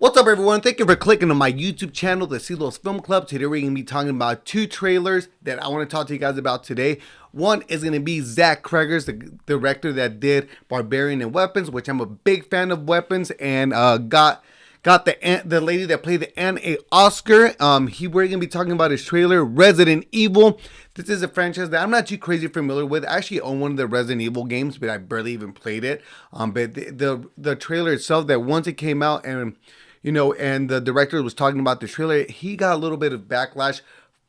What's up, everyone? Thank you for clicking on my YouTube channel, the Silos Film Club. Today we're going to be talking about two trailers that I want to talk to you guys about today. One is going to be Zack Cregger's, the director that did Barbarian and Weapons, which I'm a big fan of Weapons, and got the lady that played the Aunt a Oscar. We're going to be talking about his trailer, Resident Evil. This is a franchise that I'm not too crazy familiar with. I actually own one of the Resident Evil games, but I barely even played it. But the trailer itself, that once it came out and and the director was talking about the trailer, he got a little bit of backlash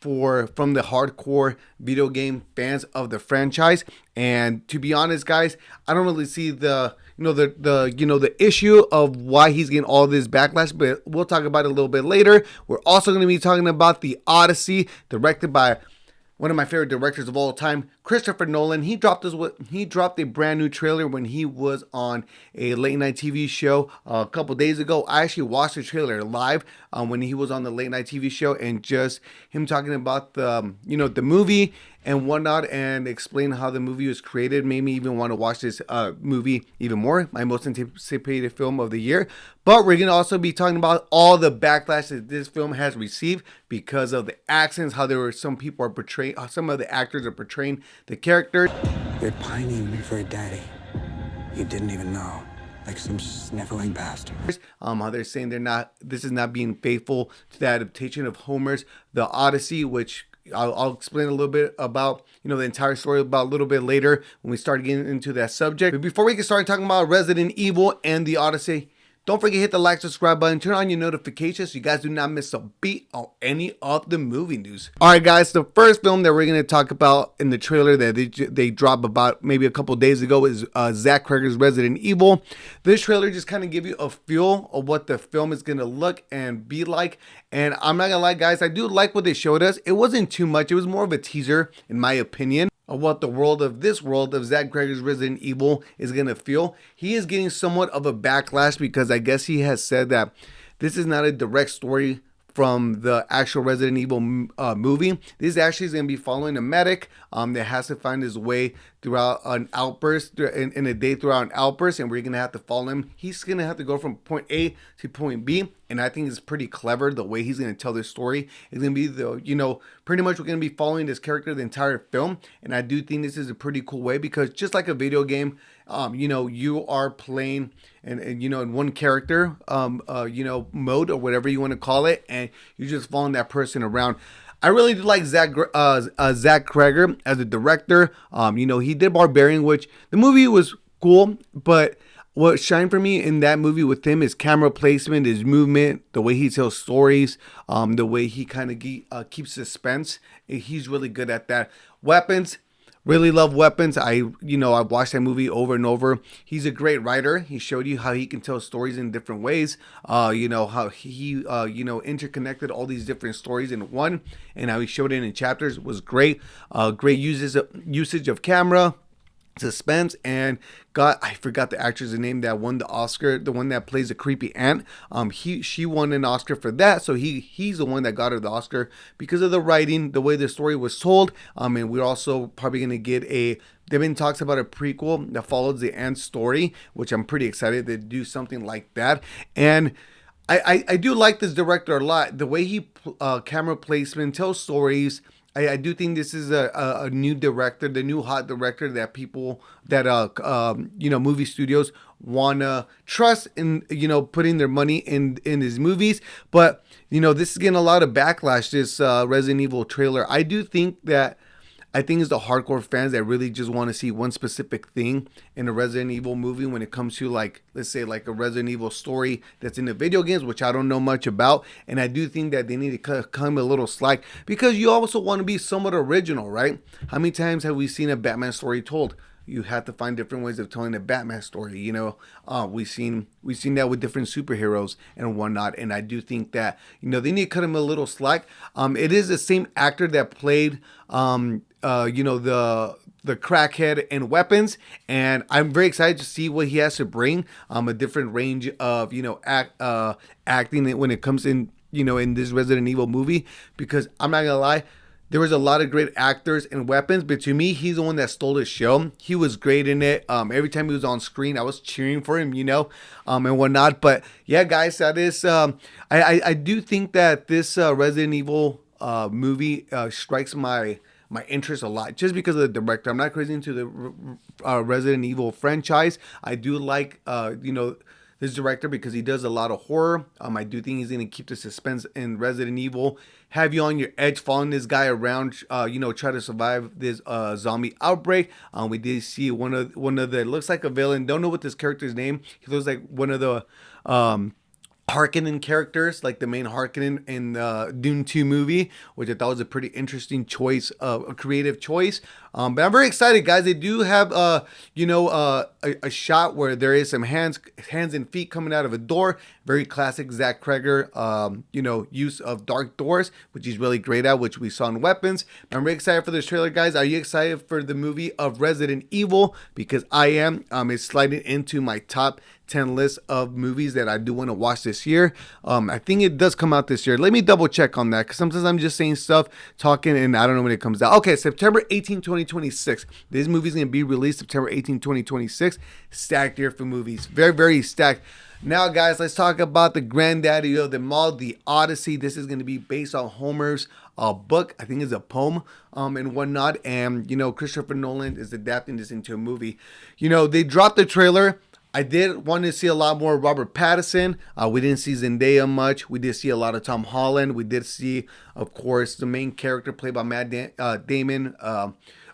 from the hardcore video game fans of the franchise. And to be honest, guys, I don't really see the issue of why he's getting all this backlash, but we'll talk about it a little bit later. We're also going to be talking about the Odyssey, directed by one of my favorite directors of all time, Christopher Nolan. He dropped a brand new trailer when he was on a late night TV show a couple days ago. I actually watched the trailer live when he was on the late night TV show, and just him talking about the movie and whatnot, and explain how the movie was created made me even want to watch this movie even more. My most anticipated film of the year. But we're going to also be talking about all the backlash that this film has received because of the accents, how there were some people are portraying, some of the actors are portraying the character. You're pining for a daddy you didn't even know, like some sniveling bastard. How they're saying this is not being faithful to the adaptation of Homer's The Odyssey, which I'll explain a little bit about, the entire story about a little bit later when we start getting into that subject. But before we get started talking about Resident Evil and the Odyssey, don't forget to hit the like, subscribe button, turn on your notifications so you guys do not miss a beat on any of the movie news. All right, guys, the first film that we're going to talk about in the trailer that they dropped about maybe a couple days ago is Zack Cregger's Resident Evil. This trailer just kind of give you a feel of what the film is going to look and be like. And I'm not going to lie, guys, I do like what they showed us. It wasn't too much. It was more of a teaser, in my opinion, of what the world of Zack Cregger's Resident Evil is going to feel. He is getting somewhat of a backlash because I guess he has said that this is not a direct story from the actual Resident Evil movie. This actually is going to be following a medic that has to find his way throughout an outburst, in a day throughout an outburst, and we're going to have to follow him. He's going to have to go from point A to point B, and I think it's pretty clever the way he's going to tell this story. It's going to be pretty much we're going to be following this character the entire film, and I do think this is a pretty cool way because just like a video game, you are playing in one character, mode or whatever you want to call it, and you're just following that person around. I really do like Zack Cregger as a director. He did Barbarian, which the movie was cool, but what shined for me in that movie with him is camera placement, his movement, the way he tells stories, the way he kind of keeps suspense. He's really good at that. Weapons. Really love Weapons. I've watched that movie over and over. He's a great writer. He showed you how he can tell stories in different ways. How he interconnected all these different stories in one, and how he showed it in chapters was great. Great usage of camera, suspense, and I forgot the actress' name that won the Oscar, the one that plays the creepy aunt. She won an Oscar for that, so he's the one that got her the Oscar because of the writing, the way the story was told. And we're also probably gonna get they've been talks about a prequel that follows the aunt's story, which I'm pretty excited to do something like that. And I do like this director a lot. The way he camera placement, tells stories. I do think this is a new director, the new hot director that people that movie studios wanna trust in, putting their money in his movies. But this is getting a lot of backlash. This Resident Evil trailer. I think it's the hardcore fans that really just want to see one specific thing in a Resident Evil movie when it comes to, like, let's say, like a Resident Evil story that's in the video games, which I don't know much about. And I do think that they need to come a little slack because you also want to be somewhat original, right? How many times have we seen a Batman story told? You have to find different ways of telling a Batman story. We've seen that with different superheroes and whatnot. And I do think that they need to cut him a little slack. It is the same actor that played the crackhead in Weapons, and I'm very excited to see what he has to bring. A different range of acting when it comes in in this Resident Evil movie, because I'm not gonna lie, There was a lot of great actors and weapons, but to me, he's the one that stole the show. He was great in it. Every time he was on screen, I was cheering for him, and whatnot. But yeah, guys, that is. I do think that this Resident Evil movie strikes my interest a lot just because of the director. I'm not crazy into the Resident Evil franchise. I do like this director because he does a lot of horror. I do think he's going to keep the suspense in Resident Evil, have you on your edge, following this guy around, try to survive this zombie outbreak. We did see one of the looks like a villain. Don't know what this character's name. He looks like one of the Harkonnen characters, like the main Harkonnen in Dune 2 movie, which I thought was a pretty interesting choice, a creative choice. But I'm very excited, guys. They do have, a shot where there is some hands and feet coming out of a door. Very classic Zack Cregger, use of dark doors, which he's really great at, which we saw in Weapons. I'm very excited for this trailer, guys. Are you excited for the movie of Resident Evil? Because I am. It's sliding into my top 10 list of movies that I do want to watch this year. I think it does come out this year. Let me double check on that, because sometimes I'm just saying stuff, talking, and I don't know when it comes out. Okay, September 18, 2026. This movie is going to be released September 18, 2026. Stacked year for movies. Very, very stacked. Now, guys, let's talk about the granddaddy of them all, the Odyssey. This is going to be based on Homer's book. I think it's a poem and whatnot. And, Christopher Nolan is adapting this into a movie. They dropped the trailer. I did want to see a lot more Robert Pattinson. We didn't see Zendaya much. We did see a lot of Tom Holland. We did see, of course, the main character played by Matt Damon,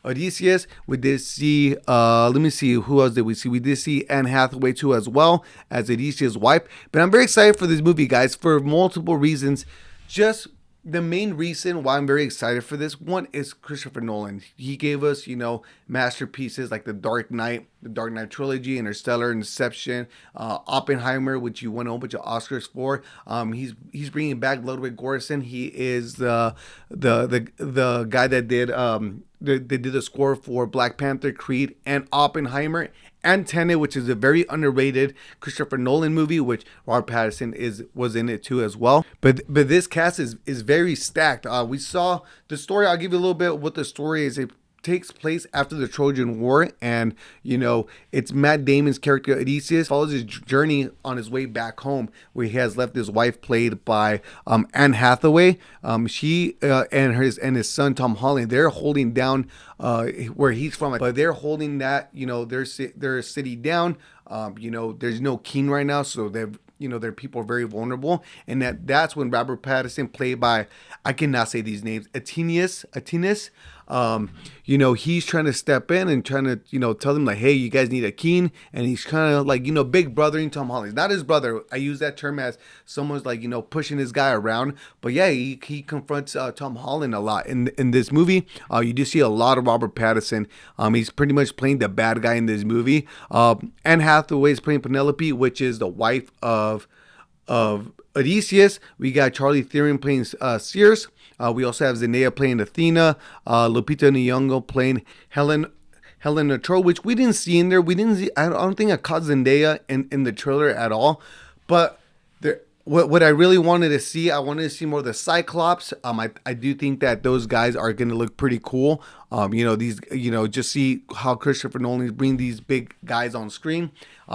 Odysseus. We did see, let me see, who else did we see? We did see Anne Hathaway too as well as Odysseus' wife. But I'm very excited for this movie, guys, for multiple reasons. Just the main reason why I'm very excited for this one is Christopher Nolan. He gave us, masterpieces like The Dark Knight trilogy, Interstellar, Inception, Oppenheimer, which you won a whole bunch of Oscars for. He's bringing back Ludwig Göransson. He is the guy that did they did the score for Black Panther, Creed, and Oppenheimer, and Tenet, which is a very underrated Christopher Nolan movie, which Robert Pattinson was in it too as well. But this cast is very stacked. We saw the story. I'll give you a little bit of what the story is. It takes place after the Trojan War, and it's Matt Damon's character Odysseus follows his journey on his way back home, where he has left his wife, played by Anne Hathaway. She and his son Tom Holland, they're holding down where he's from, but they're holding that their city down. There's no king right now, so their people are very vulnerable, and that's when Robert Pattinson, played by, I cannot say these names, Atenas, he's trying to step in and trying to, tell them like, hey, you guys need a king, and he's kind of like, big brothering Tom Holland. He's not his brother. I use that term as someone's like, pushing this guy around, but yeah, he confronts Tom Holland a lot in this movie. You do see a lot of Robert Pattinson. He's pretty much playing the bad guy in this movie. Anne Hathaway is playing Penelope, which is the wife of Odysseus. We got Charlie Theron playing Circe. We also have Zendaya playing Athena, Lupita Nyong'o playing Helena Troy, which we didn't see in there. I don't think I caught Zendaya in the trailer at all. But what I really wanted to see, I wanted to see more of the Cyclops. I do think that those guys are going to look pretty cool. Just see how Christopher Nolan is bringing these big guys on screen.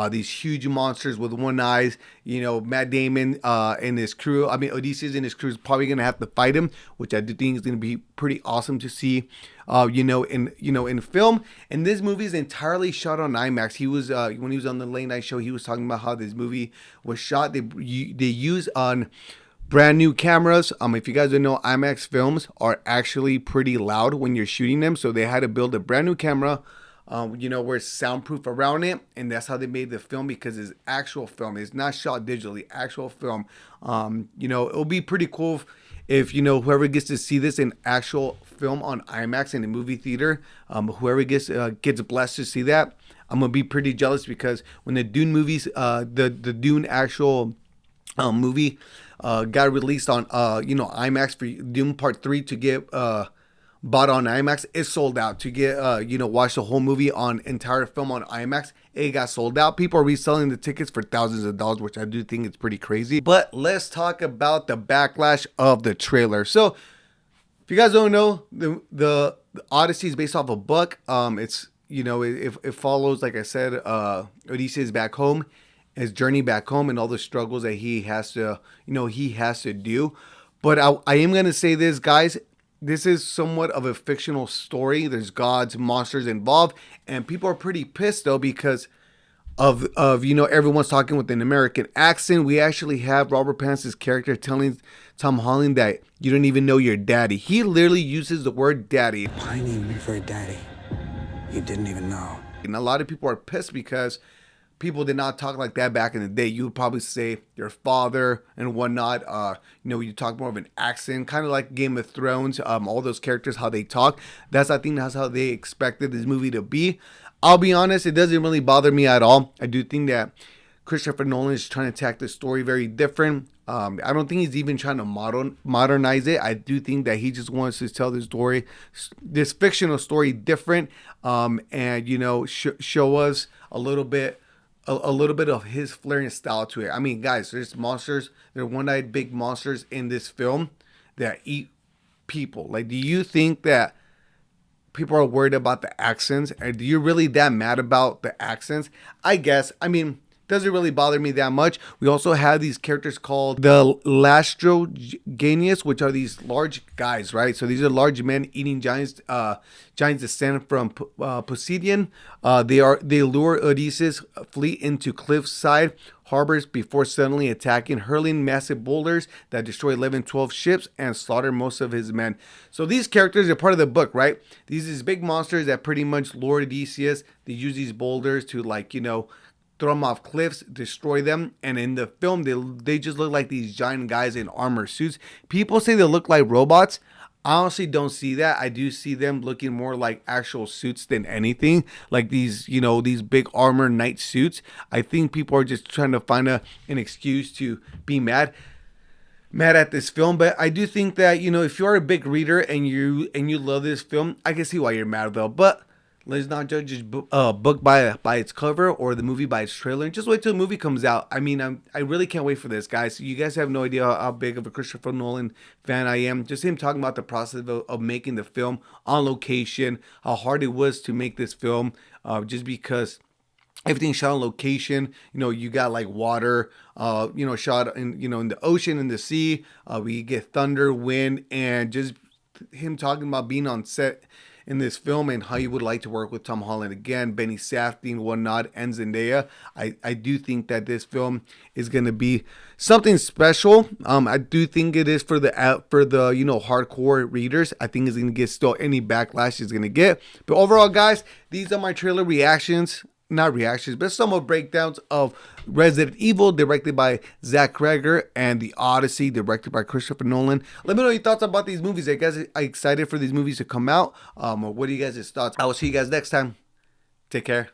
These huge monsters with one eyes. Matt Damon and his crew. Odysseus and his crew is probably going to have to fight him, which I do think is going to be pretty awesome to see. In film. And this movie is entirely shot on IMAX. He was when he was on the late night show, he was talking about how this movie was shot. They use on brand new cameras. If you guys don't know, IMAX films are actually pretty loud when you're shooting them, so they had to build a brand new camera. Where it's soundproof around it, and that's how they made the film, because it's actual film. It's not shot digitally, actual film. It'll be pretty cool if whoever gets to see this in actual film on IMAX in a movie theater, whoever gets blessed to see that, I'm gonna be pretty jealous, because when the Dune movies, the Dune actual movie got released on IMAX for Dune Part 3 to get bought on IMAX, it sold out. To get watch the whole movie on entire film on IMAX, it got sold out. People are reselling the tickets for thousands of dollars, which I do think is pretty crazy. But let's talk about the backlash of the trailer. So If you guys don't know, the Odyssey is based off a book. It's it follows, like I said, Odysseus back home, his journey back home, and all the struggles that he has to do. But I am gonna say this, guys. This is somewhat of a fictional story. There's gods, monsters involved, and people are pretty pissed though because of everyone's talking with an American accent. We actually have Robert Pattinson's character telling Tom Holland that you don't even know your daddy. He literally uses the word daddy, Pining for a daddy you didn't even know. and a lot of people are pissed because people did not talk like that back in the day. You would probably say your father and whatnot. You talk more of an accent, kind of like Game of Thrones. All those characters, how they talk. I think that's how they expected this movie to be. I'll be honest, it doesn't really bother me at all. I do think that Christopher Nolan is trying to attack the story very different. I don't think he's even trying to modernize it. I do think that he just wants to tell this story, this fictional story, different, and show us a little bit of his flair and style to it. I mean, guys, there's monsters. There are one-eyed big monsters in this film that eat people. Like, do you think that people are worried about the accents? And do you really that mad about the accents? I guess. I mean, doesn't really bother me that much. We also have these characters called the Lastroganius, which are these large guys, right? So these are large men eating giants. Giants descend from Poseidon. They lure Odysseus' fleet into cliffside harbors before suddenly attacking, hurling massive boulders that destroy 11, 12 ships and slaughter most of his men. So these characters are part of the book, right? These big monsters that pretty much lure Odysseus. They use these boulders to throw them off cliffs, destroy them, and in the film they just look like these giant guys in armor suits. People say they look like robots. I honestly don't see that. I do see them looking more like actual suits than anything, like these big armor knight suits. I think people are just trying to find an excuse to be mad at this film. But I do think that if you're a big reader and you love this film, I can see why you're mad though. But let's not judge a book by its cover or the movie by its trailer. Just wait till the movie comes out. I mean, I really can't wait for this, guys. You guys have no idea how big of a Christopher Nolan fan I am. Just him talking about the process of making the film on location, how hard it was to make this film, just because everything shot on location. You got like water, shot in the ocean, in the sea. We get thunder, wind, and just him talking about being on set in this film and how you would like to work with Tom Holland again, Benny Safdie and whatnot, and Zendaya. I do think that this film is going to be something special. I do think it is for the hardcore readers. I think it's going to get still any backlash it's going to get. But overall, guys, these are my trailer reactions. Not reactions, but somewhat breakdowns of Resident Evil, directed by Zack Cregger, and The Odyssey, directed by Christopher Nolan. Let me know your thoughts about these movies. Are you guys excited for these movies to come out? What are you guys' thoughts? I will see you guys next time. Take care.